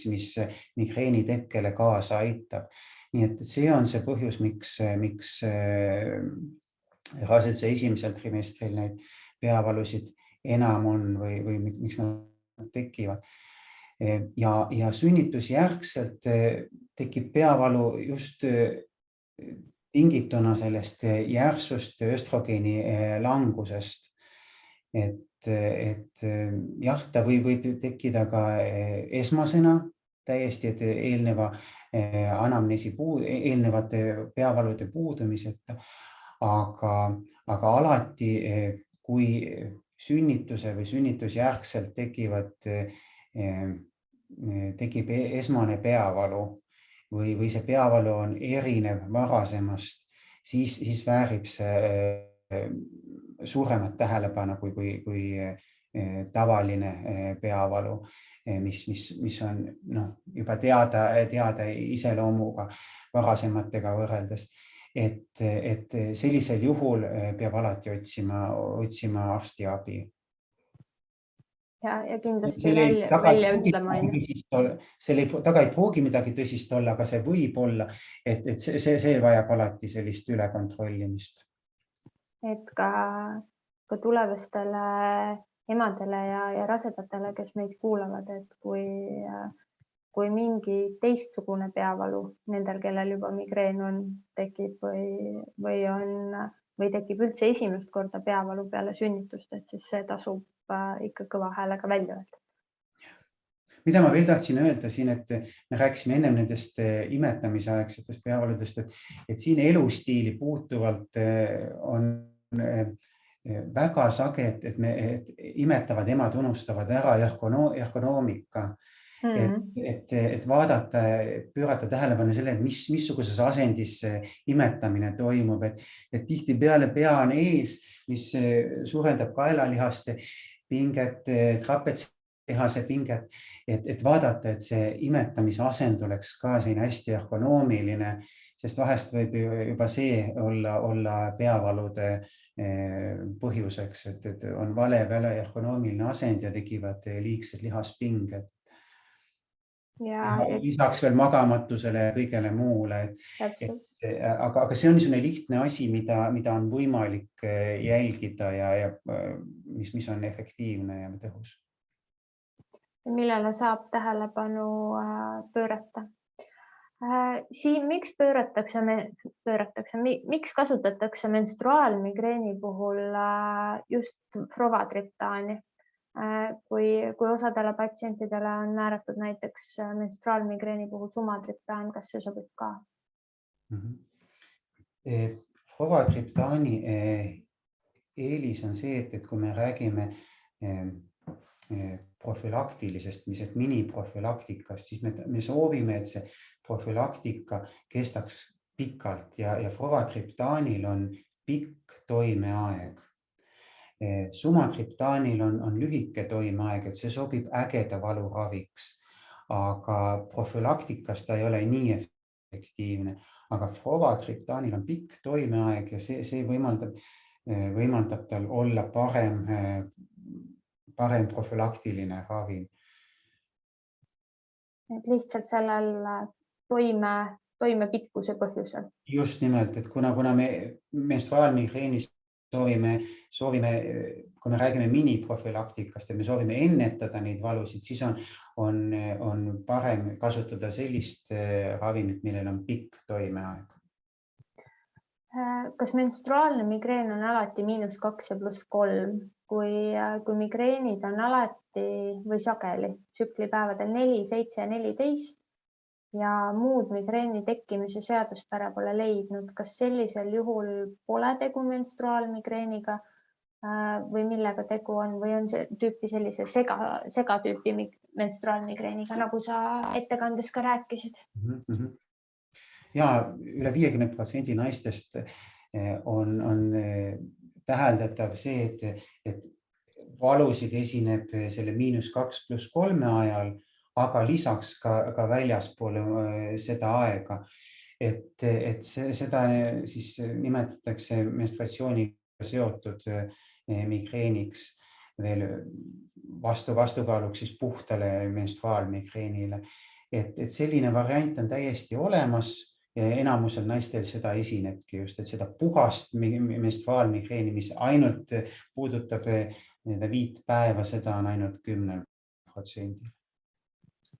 S2: migreeni tekkele kaasa aitab. Nii et see on see põhjus, miks raseduse esimesel trimestril neid peavalusid enam on või miks nad tekivad. Ja sünnitusjärgselt tekib peavalu just tingituna sellest järsust östrogeeni langusest. Et jah, ta võib tekkida ka esmasena täiesti, et eelnevate peavalude puudumiseta, aga alati, kui sünnituse või sünnitusjärgselt tekib esmane peavalu või see peavalu on erinev varasemast, siis väärib see suuremat tähelepanu kui tavaline peavalu, mis on juba teada iseloomuga varasematega võrreldes. Et sellisel juhul peab alati otsima arstiabi.
S1: Ja kindlasti välja ütlema.
S2: Selle taga ei pruugi midagi tõsist olla, aga see võib olla, et see vajab alati sellist ülekontrollimist.
S1: Et ka tulevastele emadele ja rasedatele, kes meid kuulavad, et kui mingi teistsugune peavalu nendel, kellel juba migreen on, tekib või tekib üldse esimest korda peavalu peale sünnitust, et siis see tasub ikka kõva häälega välja öelda.
S2: Mida ma veel tahtsin öelda siin, et me rääkisime ennem nendest imetamisaegsetest peavaludest, et siin elustiili puutuvalt on väga sage, et imetavad emad unustavad ära ergonoomika. Et vaadata, pöörata tähelepanu sellele, missuguses asendis imetamine toimub, et tihtipeale pea on ees, mis suurendab kaelalihaste pinget, trapetslihase pinget, et vaadata, et see imetamise asend oleks ka siin hästi ergonoomiline, sest vahest võib juba see olla peavalude põhjuseks, et on vale ergonoomiline asend ja tekivad liigsed lihaspinged. Lisaks veel magamatusele ja kõigele muule. Aga see on niisugune lihtne asi, mida on võimalik jälgida ja mis on efektiivne ja tõhus.
S1: Millele saab tähelepanu pöörata? Siin miks miks kasutatakse menstruaalmigreeni puhul just Frovatriptani? Kui osadele patsientidele on määratud näiteks menstruaalmigreeni puhul Sumatriptan, kas see sobib ka?
S2: Frovatriptani eelis on see, et kui me räägime profülaktilisest, miniprofülaktikast, siis me soovime, et see profülaktika kestaks pikalt ja Frovatriptanil on pikk toimeaeg. Sumatriptanil on lühike toimeaeg, et see sobib ägeda valuraviks, aga profülaktikas ta ei ole nii efektiivne, aga Frovatriptanil on pikk toimeaeg ja see võimaldab tal olla parem profülaktiline ravi.
S1: Lihtsalt sellel toime pikkuse põhjusel.
S2: Just nimelt, et kuna me menstruaalmigreenis soovime, kui me räägime miniprofülaktikast, et me soovime ennetada neid valusid, siis on parem kasutada sellist ravimit, millel on pikk toimeaeg.
S1: Kas menstruaalne migreen on alati -2 ja +3? Kui migreenid on alati või sageli tsüklipäevadel 4, 7 ja 14 ja muud migreeni tekkimise seaduspära pole leidnud, kas sellisel juhul pole tegu menstruaalmigreeniga või millega tegu on või on see tüüpi sellise segatüüpi menstruaalmigreeniga, nagu sa ettekandes ka rääkisid?
S2: Ja üle 50% naistest on täheldatav see, et valusid esineb selle -2 + 3 ajal, aga lisaks ka väljaspool seda aega, et seda siis nimetatakse menstruatsiooniga seotud migreeniks veel vastukaaluks siis puhtale menstruaalmigreenile. Et selline variant on täiesti olemas ja enamusel naistel seda esinebki just, et seda puhast menstruaalmigreeni, mis ainult puudutab 5 päeva, seda on ainult 10%.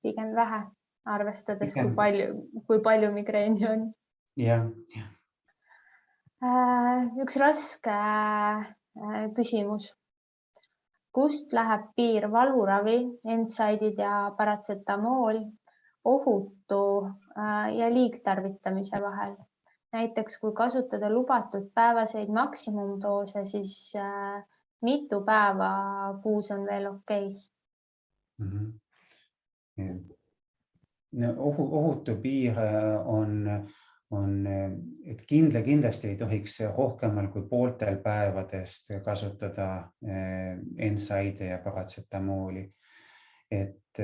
S1: Pigem vähe, arvestades kui palju migreeni on.
S2: Jah.
S1: Üks raske küsimus. Kust läheb piir valuravi, NSAIDid ja paratsetamool, ohutu ja liigtarvitamise vahel? Näiteks kui kasutada lubatud päevaseid maksimumdoose, siis mitu päeva kuus on veel okei?
S2: Ohutu piir et kindlasti ei tohiks rohkemal kui pooltel päevadest kasutada NSAID-e ja paratsetamooli. Et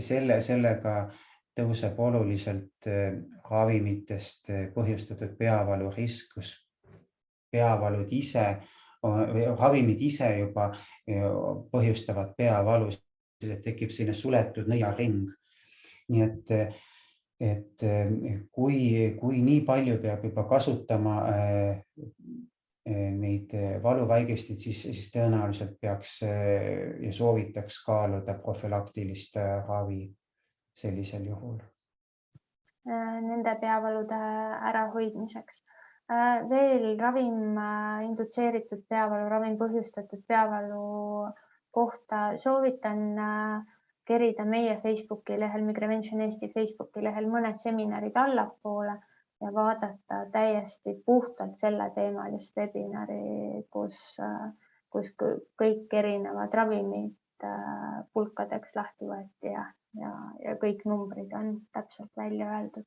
S2: sellega tõuseb oluliselt ravimitest põhjustatud peavalu risk, kus peavalud ise, ravimid ise juba põhjustavad peavalu, et tekib selline suletud nõiaring. Nii et kui nii palju peab juba kasutama neid valuvaigestid, siis tõenäoliselt peaks ja soovitaks kaaluda profülaktilist ravi sellisel juhul.
S1: Nende peavalude ärahoidmiseks. Veel ravim indutseeritud peavalu, ravim põhjustatud peavalu kohta soovitan kerida meie Facebooki lehel, Migrevention Eesti Facebooki lehel mõned seminarid allapoole ja vaadata täiesti puhtalt selle teemalist webinari, kus kõik erinevad ravimid pulkadeks lahti võeti ja kõik numbrid on täpselt välja öeldud.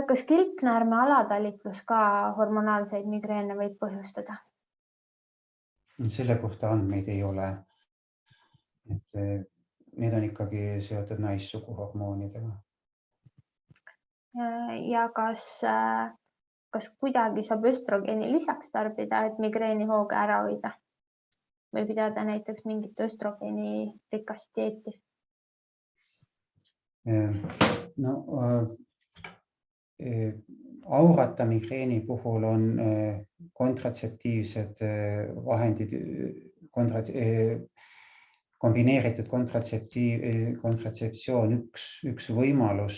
S1: Kas kilpnäärme alatalitlus ka hormonaalseid migreene võib põhjustada?
S2: Selle kohta andmeid ei ole. Et need on ikkagi seotud naissuguhormoonidega.
S1: Ja kas kuidagi saab östrogeeni lisaks tarbida, et migreeni hooga ära hoida? Või pidada näiteks mingit östrogeeni rikast dieeti?
S2: No, aurata migreeni puhul on kontratseptiivsed vahendid, kombineeritud kontratseptsioon üks võimalus.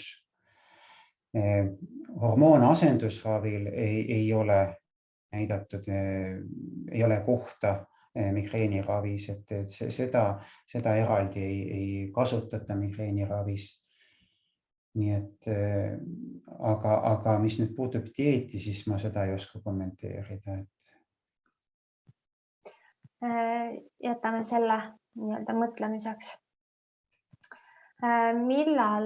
S2: Hormoonasendusravil ei ole näidatud, ei ole kohta migreeniravis, et seda eraldi ei kasutata migreeniravis. Nii et, aga mis nüüd puutub dieeti, siis ma seda ei oska kommenteerida.
S1: Jätame selle nii-öelda mõtlemiseks. Millal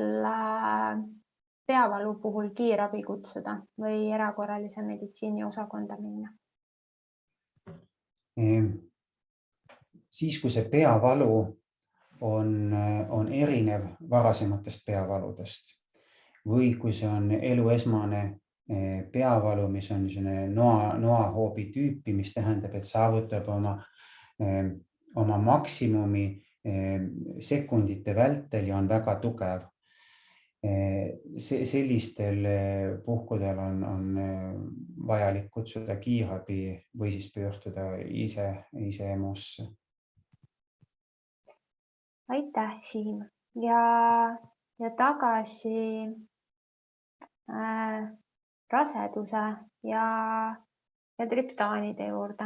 S1: peavalu puhul kiirabi kutsuda või erakorralise meditsiini osakonda minna?
S2: Siis, kui see peavalu on erinev varasematest peavaludest või kui see on elu esmane peavalu, mis on noahoobi tüüpi, mis tähendab, et saavutab oma maksimumi sekundite vältel ja on väga tugev. Sellistel puhkudel on vajalik kutsuda kiirabi või siis pöörduda ise EMO-sse.
S1: Aitäh, Siim. Ja tagasi raseduse ja triptaanide juurde.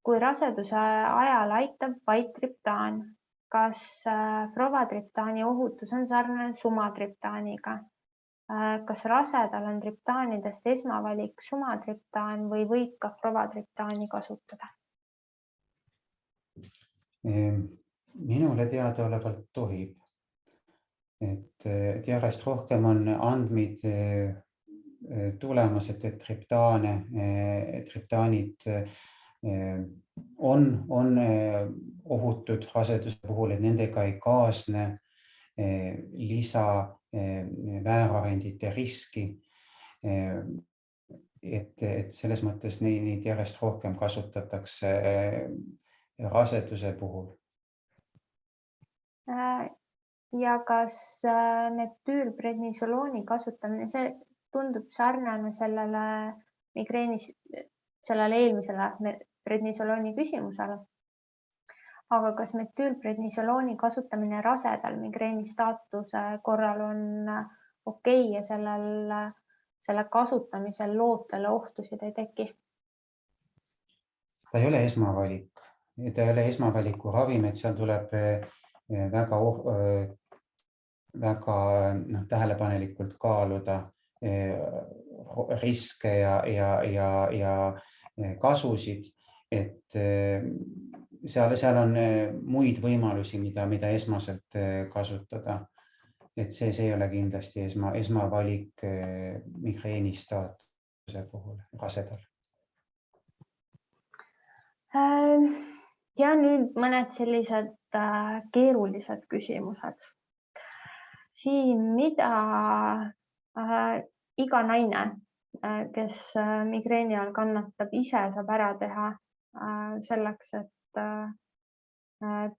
S1: Kui raseduse ajal aitab vaid triptaan, kas provatriptaani ohutus on sarnane sumatriptaaniga? Kas rasedal on triptaanidest esmavalik sumatriptaan või võib ka provatriptaani kasutada?
S2: Minule teadaolevalt tohib. Et järjest rohkem on andmeid tulemas, et triptaanid on ohutud raseduse puhul, et nendega ei kaasne lisa väärarendite riski. Et selles mõttes neid järjest rohkem kasutatakse raseduse puhul.
S1: Ja kas metüülprednisolooni kasutamine, see tundub sarnane sellele eelmisele prednisolooni küsimusele. Aga kas metüülprednisolooni kasutamine rasedal migreeni staatuse korral on okei ja selle kasutamisel lootele ohtusid ei teki?
S2: Ta ei ole esmavalik. Ta ei ole esmavaliku ravim, et seal tuleb väga tähelepanelikult kaaluda riske ja kasusid, et seal on muid võimalusi, mida esmaselt kasutada. et see ei ole kindlasti esmavalik migreeni staatuse puhul rasedal.
S1: Ja nüüd mõned sellised keerulised küsimused. Siin, mida iga naine, kes migreeni all kannatab, ise saab ära teha selleks, et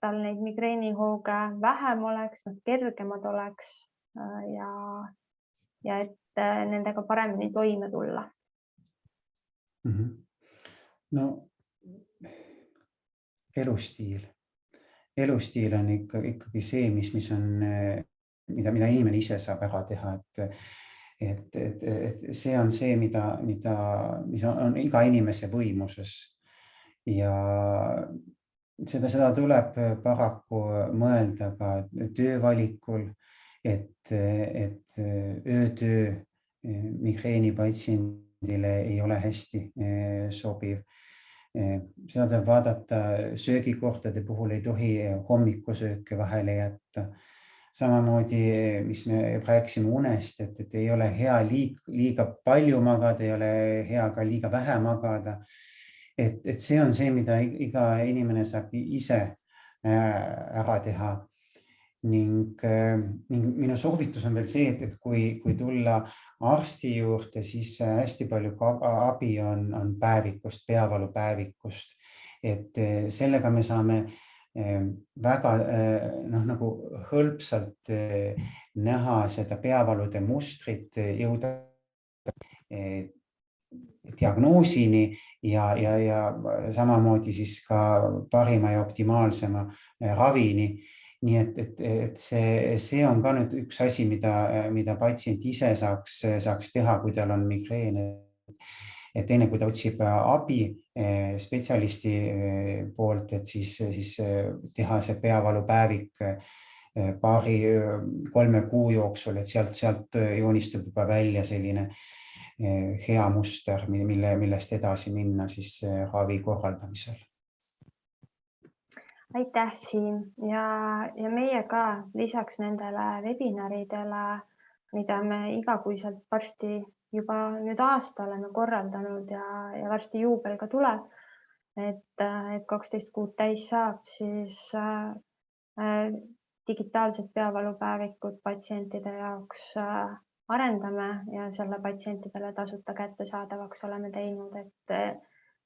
S1: tal neid migreenihooge vähem oleks, nad kergemad oleks ja et nendega paremini toime tulla.
S2: No elustiil on ikkagi see, mis on, mida inimene ise saab ära teha, et see on see, mis on iga inimese võimuses ja seda tuleb paraku mõelda ka töövalikul, et öötöö migreeni patsiendile ei ole hästi sobiv. Seda tuleb vaadata, söögikohtade puhul ei tohi hommikusööke vahele jätta. Samamoodi, mis me rääkisime unest, et ei ole hea liiga palju magada, ei ole hea ka liiga vähe magada. Et see on see, mida iga inimene saab ise ära teha. Ning minu soovitus on veel see, et kui tulla arsti juurde, siis hästi palju abi on päevikust, peavalupäevikust, et sellega me saame väga nagu hõlpsalt näha seda peavalude mustrit, jõuda diagnoosini ja samamoodi siis ka parima ja optimaalsema ravini. Nii et see on ka nüüd üks asi, mida patsient ise saaks teha, kui tal on migreen. Et enne kui ta otsib abi spetsialisti poolt, et siis teha see peavalupäevik 2-3 kuu jooksul, et sealt joonistub juba välja selline hea muster, millest edasi minna siis ravi korraldamisel.
S1: Aitäh, Siim. Ja meie ka lisaks nendele webinaridele, mida me igakuiselt varsti juba nüüd aasta oleme korraldanud ja varsti juubel ka tuleb, et 12 kuud täis saab, siis digitaalsed peavalupäevikud patsientide jaoks arendame ja selle patsientidele tasuta kättesaadavaks oleme teinud,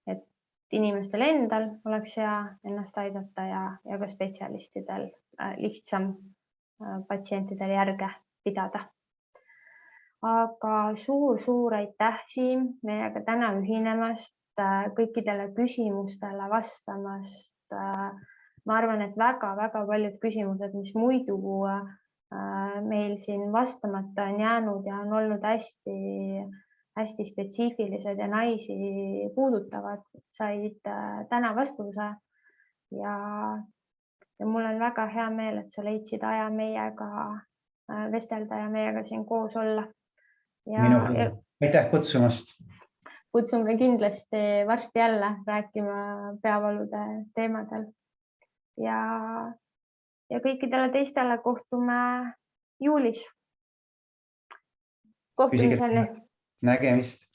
S1: et inimestel endal oleks hea ennast aidata ja ka spetsialistidel lihtsam patsientidel järge pidada. Aga suur aitäh, Siim, meiega täna ühinemast, kõikidele küsimustele vastamast. Ma arvan, et väga-väga paljud küsimused, mis muidu meil siin vastamata on jäänud ja on olnud hästi spetsiifilised ja naisi puudutavad, said täna vastuse ja mul on väga hea meel, et sa leidsid aja meiega vestelda ja meiega siin koos olla.
S2: Aitäh kutsumast!
S1: Kutsume kindlasti varsti jälle rääkima peavalude teemadel ja kõikidele teistele kohtume juulis. Kohtumiseni!
S2: Nägemist!